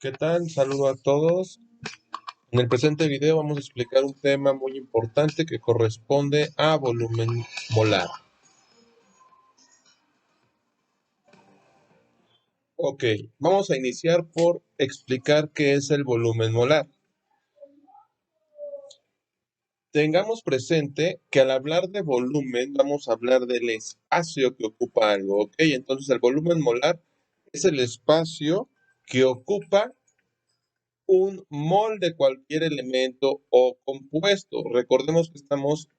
¿Qué tal? Saludo a todos. En el presente video vamos a explicar un tema muy importante que corresponde a volumen molar. Ok, vamos a iniciar por explicar qué es el volumen molar. Tengamos presente que al hablar de volumen vamos a hablar del espacio que ocupa algo, ¿ok? Entonces el volumen molar es el espacio que ocupa un mol de cualquier elemento o compuesto. Recordemos que estamos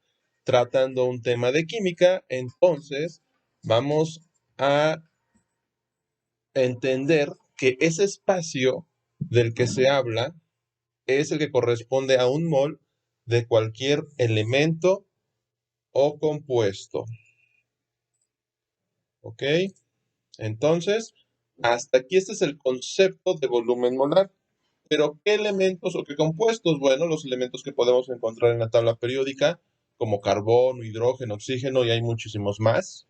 tratando un tema de química, entonces vamos a entender que ese espacio del que se habla es el que corresponde a un mol de cualquier elemento o compuesto. ¿Ok? Entonces, hasta aquí este es el concepto de volumen molar. Pero, ¿qué elementos o qué compuestos? Bueno, los elementos que podemos encontrar en la tabla periódica, como carbono, hidrógeno, oxígeno, y hay muchísimos más.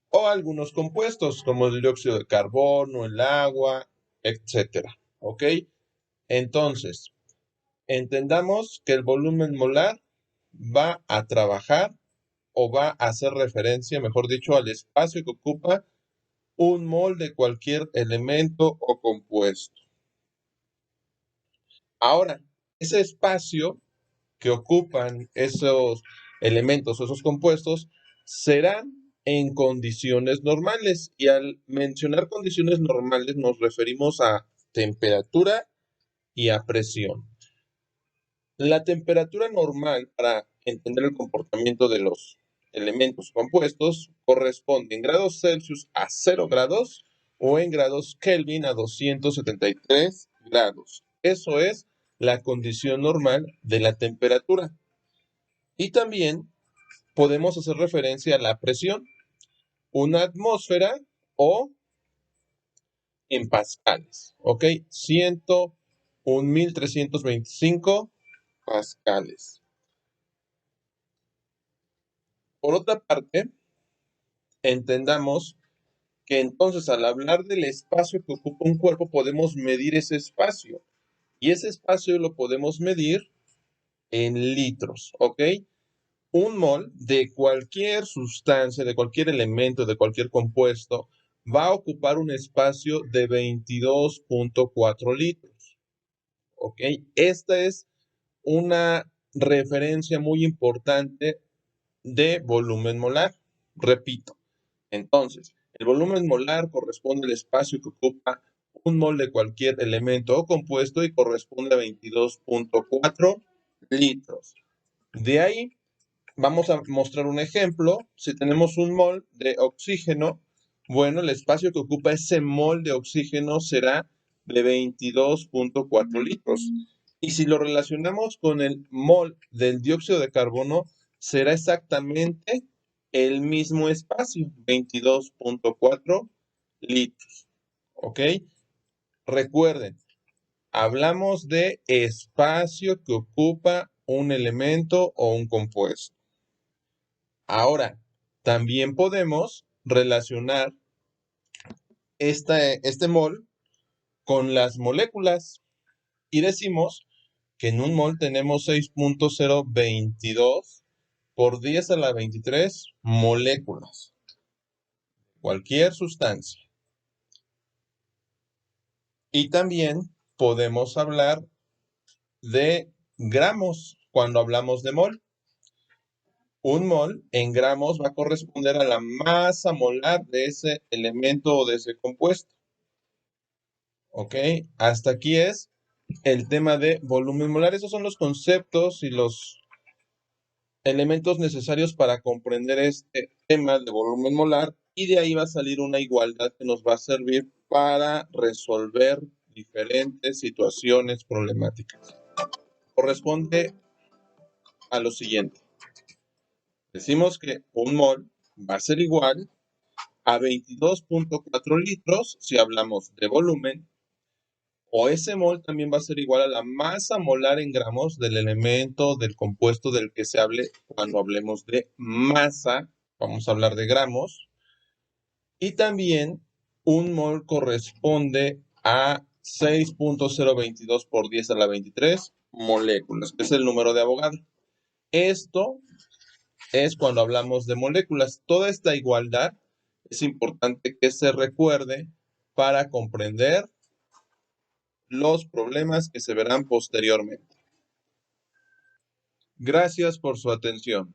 O algunos compuestos, como el dióxido de carbono, el agua, etcétera. ¿Ok? Entonces, entendamos que el volumen molar va a trabajar o va a hacer referencia, mejor dicho, al espacio que ocupa un mol de cualquier elemento o compuesto. Ahora, ese espacio que ocupan esos elementos o esos compuestos serán en condiciones normales. Y al mencionar condiciones normales nos referimos a temperatura y a presión. La temperatura normal para entender el comportamiento de los elementos compuestos corresponde en grados Celsius a 0 grados o en grados Kelvin a 273 grados. Eso es la condición normal de la temperatura. Y también podemos hacer referencia a la presión, una atmósfera o en pascales, ¿ok? 101.325 pascales. Por otra parte, entendamos que entonces al hablar del espacio que ocupa un cuerpo podemos medir ese espacio y ese espacio lo podemos medir en litros, ¿ok? Un mol de cualquier sustancia, de cualquier elemento, de cualquier compuesto, va a ocupar un espacio de 22.4 litros. ¿Ok? Esta es una referencia muy importante de volumen molar. Repito, entonces, el volumen molar corresponde al espacio que ocupa un mol de cualquier elemento o compuesto y corresponde a 22.4 litros. De ahí vamos a mostrar un ejemplo. Si tenemos un mol de oxígeno, bueno, el espacio que ocupa ese mol de oxígeno será de 22.4 litros. Y si lo relacionamos con el mol del dióxido de carbono, será exactamente el mismo espacio, 22.4 litros. ¿Ok? Recuerden, hablamos de espacio que ocupa un elemento o un compuesto. Ahora, también podemos relacionar este mol con las moléculas y decimos que en un mol tenemos 6.022 por 10 a la 23 moléculas, cualquier sustancia. Y también podemos hablar de gramos cuando hablamos de mol. Un mol en gramos va a corresponder a la masa molar de ese elemento o de ese compuesto. ¿Ok? Hasta aquí es el tema de volumen molar. Esos son los conceptos y los elementos necesarios para comprender este tema de volumen molar y de ahí va a salir una igualdad que nos va a servir para resolver diferentes situaciones problemáticas. Corresponde a lo siguiente. Decimos que un mol va a ser igual a 22.4 litros si hablamos de volumen, o ese mol también va a ser igual a la masa molar en gramos del elemento, del compuesto del que se hable cuando hablemos de masa. Vamos a hablar de gramos. Y también un mol corresponde a 6.022 por 10 a la 23 moléculas, que es el número de Avogadro. Esto es cuando hablamos de moléculas. Toda esta igualdad es importante que se recuerde para comprender los problemas que se verán posteriormente. Gracias por su atención.